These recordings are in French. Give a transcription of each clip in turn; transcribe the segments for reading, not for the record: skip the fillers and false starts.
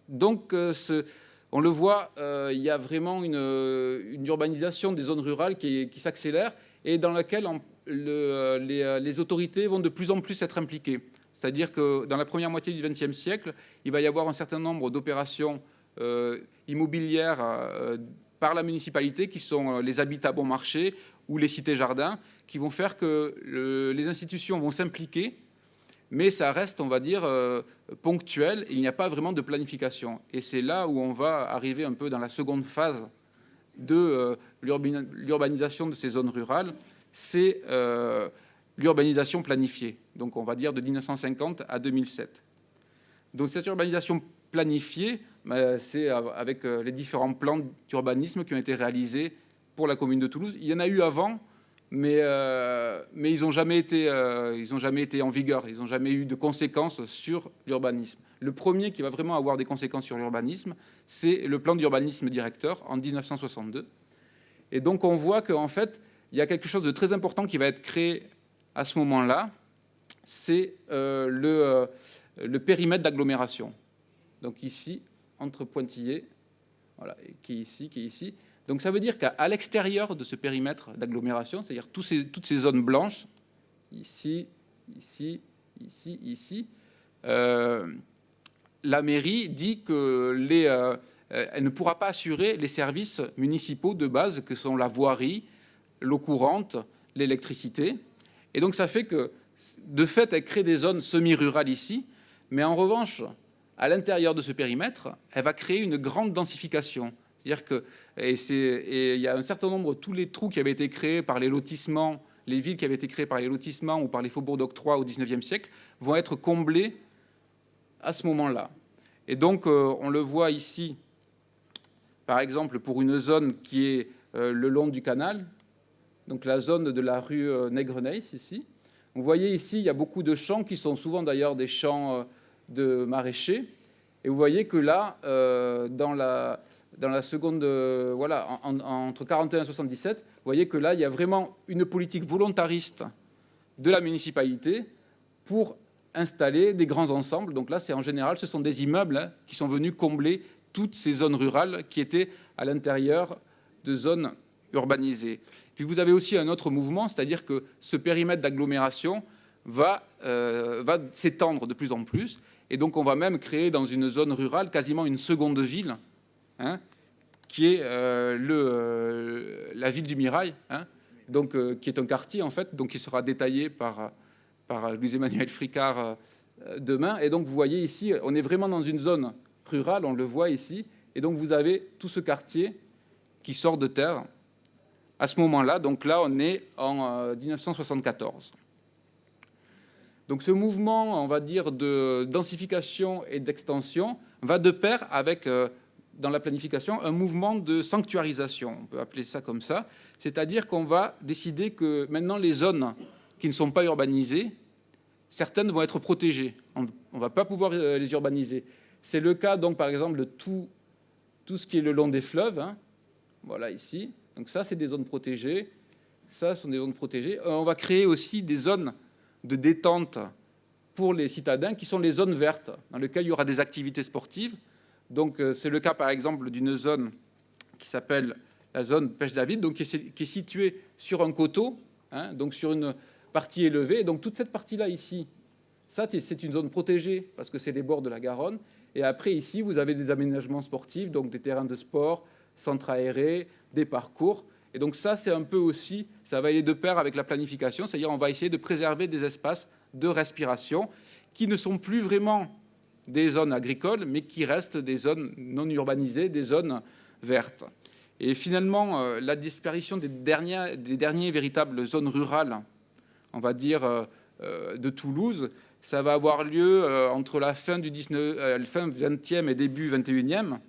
Donc, on le voit, il y a vraiment une urbanisation des zones rurales qui s'accélère et dans laquelle les autorités vont de plus en plus être impliquées. C'est-à-dire que dans la première moitié du XXe siècle, il va y avoir un certain nombre d'opérations immobilières par la municipalité, qui sont les habitats bon marché ou les cités-jardins, qui vont faire que les institutions vont s'impliquer, mais ça reste, on va dire, ponctuel. Il n'y a pas vraiment de planification. Et c'est là où on va arriver un peu dans la seconde phase de l'urbanisation de ces zones rurales, c'est l'urbanisation planifiée. Donc on va dire de 1950 à 2007. Donc cette urbanisation planifiée, c'est avec les différents plans d'urbanisme qui ont été réalisés pour la commune de Toulouse. Il y en a eu avant, mais ils n'ont jamais été en vigueur. Ils n'ont jamais eu de conséquences sur l'urbanisme. Le premier qui va vraiment avoir des conséquences sur l'urbanisme, c'est le plan d'urbanisme directeur en 1962. Et donc on voit qu'en fait, il y a quelque chose de très important qui va être créé à ce moment-là, c'est le périmètre d'agglomération. Donc ici, entre Pointillé, voilà, qui est ici. Donc ça veut dire qu'à l'extérieur de ce périmètre d'agglomération, c'est-à-dire toutes ces zones blanches, ici, la mairie dit que elle ne pourra pas assurer les services municipaux de base que sont la voirie, l'eau courante, l'électricité. Et donc ça fait que, de fait, elle crée des zones semi-rurales ici, mais en revanche, à l'intérieur de ce périmètre, elle va créer une grande densification. C'est-à-dire que, et il y a un certain nombre, tous les trous qui avaient été créés par les lotissements, les villes qui avaient été créées par les lotissements ou par les faubourgs d'octroi au XIXe siècle, vont être comblés à ce moment-là. Et donc, on le voit ici, par exemple, pour une zone qui est le long du canal, donc la zone de la rue Nègrepelisse, ici. Vous voyez ici, il y a beaucoup de champs qui sont souvent d'ailleurs des champs de maraîchers. Et vous voyez que là, dans la seconde, voilà, entre 41 et 77, vous voyez que là, il y a vraiment une politique volontariste de la municipalité pour installer des grands ensembles. Donc là, c'est en général, ce sont des immeubles qui sont venus combler toutes ces zones rurales qui étaient à l'intérieur de zones urbanisées. Puis vous avez aussi un autre mouvement, c'est-à-dire que ce périmètre d'agglomération va s'étendre de plus en plus. Et donc on va même créer dans une zone rurale quasiment une seconde ville, hein, qui est la ville du Mirail, hein, donc, qui est un quartier en fait, donc qui sera détaillé par Louis-Emmanuel Fricard demain. Et donc vous voyez ici, on est vraiment dans une zone rurale, on le voit ici. Et donc vous avez tout ce quartier qui sort de terre à ce moment-là. Donc là, on est en 1974. Donc ce mouvement, on va dire, de densification et d'extension va de pair avec, dans la planification, un mouvement de sanctuarisation, on peut appeler ça comme ça, c'est-à-dire qu'on va décider que maintenant les zones qui ne sont pas urbanisées, certaines vont être protégées. On ne va pas pouvoir les urbaniser. C'est le cas, donc, par exemple, de tout ce qui est le long des fleuves, hein, voilà ici. Donc ça, c'est des zones protégées. Ça, ce sont des zones protégées. On va créer aussi des zones de détente pour les citadins, qui sont les zones vertes, dans lesquelles il y aura des activités sportives. Donc c'est le cas, par exemple, d'une zone qui s'appelle la zone Pêche-David, donc qui est située sur un coteau, hein, donc sur une partie élevée. Donc toute cette partie-là ici, ça, c'est une zone protégée, parce que c'est les bords de la Garonne. Et après, ici, vous avez des aménagements sportifs, donc des terrains de sport, centres aérés, des parcours. Et donc ça, c'est un peu aussi, ça va aller de pair avec la planification, c'est-à-dire on va essayer de préserver des espaces de respiration qui ne sont plus vraiment des zones agricoles, mais qui restent des zones non urbanisées, des zones vertes. Et finalement, la disparition des dernières véritables zones rurales, on va dire, de Toulouse, ça va avoir lieu entre la fin du fin 20e et début 21e.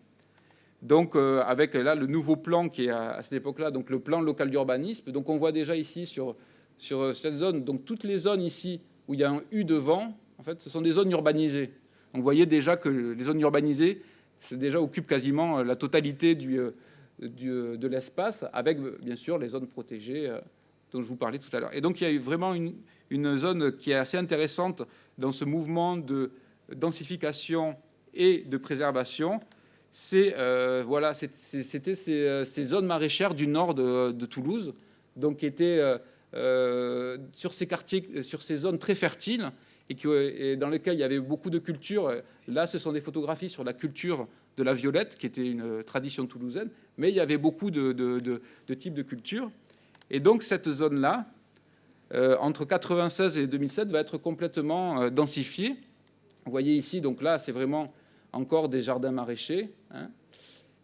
Donc, avec là le nouveau plan qui est à cette époque-là, donc le plan local d'urbanisme. Donc, on voit déjà ici sur cette zone, donc toutes les zones ici où il y a un U devant, en fait, ce sont des zones urbanisées. Donc, vous voyez déjà que les zones urbanisées, c'est déjà occupent quasiment la totalité de l'espace, avec bien sûr les zones protégées dont je vous parlais tout à l'heure. Et donc, il y a eu vraiment une zone qui est assez intéressante dans ce mouvement de densification et de préservation, c'était ces zones maraîchères du nord de Toulouse, donc qui étaient sur ces quartiers, sur ces zones très fertiles et dans lesquelles il y avait beaucoup de cultures. Là, ce sont des photographies sur la culture de la violette, qui était une tradition toulousaine, mais il y avait beaucoup de types de cultures. Et donc cette zone-là, entre 1996 et 2007, va être complètement densifiée. Vous voyez ici, donc là, c'est vraiment encore des jardins maraîchers, hein.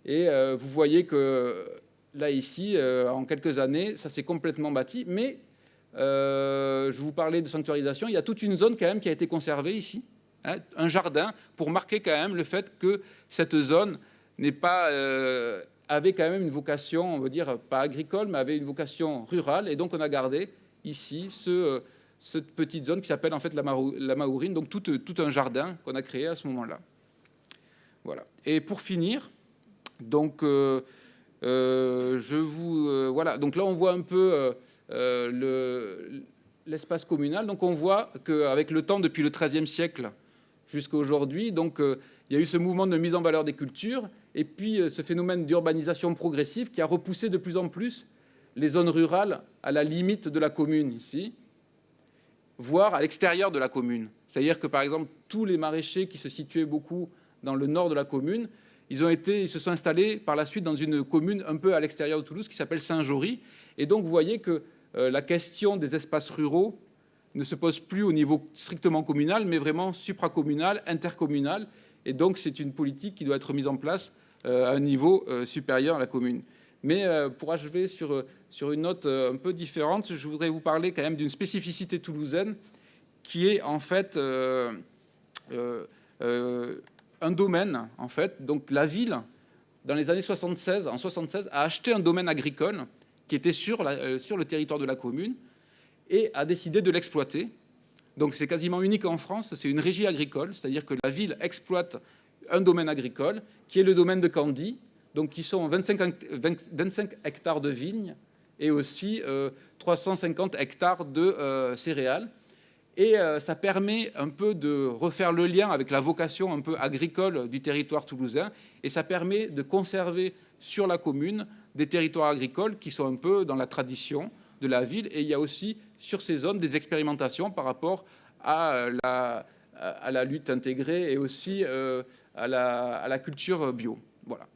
Et vous voyez que là, ici, en quelques années, ça s'est complètement bâti. Mais je vous parlais de sanctuarisation. Il y a toute une zone quand même qui a été conservée ici, hein, un jardin, pour marquer quand même le fait que cette zone n'est pas, avait quand même une vocation, on veut dire, pas agricole, mais avait une vocation rurale. Et donc, on a gardé ici cette petite zone qui s'appelle en fait la Maourine, donc tout un jardin qu'on a créé à ce moment-là. Voilà. Et pour finir, donc, voilà. Donc là, on voit un peu l'espace communal. Donc, on voit qu'avec le temps, depuis le XIIIe siècle jusqu'à aujourd'hui, donc il y a eu ce mouvement de mise en valeur des cultures, et puis ce phénomène d'urbanisation progressive qui a repoussé de plus en plus les zones rurales à la limite de la commune ici, voire à l'extérieur de la commune. C'est-à-dire que, par exemple, tous les maraîchers qui se situaient beaucoup dans le nord de la commune, ils se sont installés par la suite dans une commune un peu à l'extérieur de Toulouse qui s'appelle Saint-Jory. Et donc, vous voyez que la question des espaces ruraux ne se pose plus au niveau strictement communal, mais vraiment supracommunal, intercommunal. Et donc, c'est une politique qui doit être mise en place à un niveau supérieur à la commune. Mais pour achever sur une note un peu différente, je voudrais vous parler quand même d'une spécificité toulousaine qui est en fait un domaine, en fait. Donc la ville, dans les années 76, en 76, a acheté un domaine agricole qui était sur le territoire de la commune et a décidé de l'exploiter. Donc c'est quasiment unique en France, c'est une régie agricole, c'est-à-dire que la ville exploite un domaine agricole qui est le domaine de Candy, donc qui sont 25 hectares de vignes et aussi 350 hectares de céréales. Et ça permet un peu de refaire le lien avec la vocation un peu agricole du territoire toulousain, et ça permet de conserver sur la commune des territoires agricoles qui sont un peu dans la tradition de la ville. Et il y a aussi sur ces zones des expérimentations par rapport à la lutte intégrée et aussi à la culture bio. Voilà.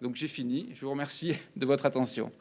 Donc j'ai fini. Je vous remercie de votre attention.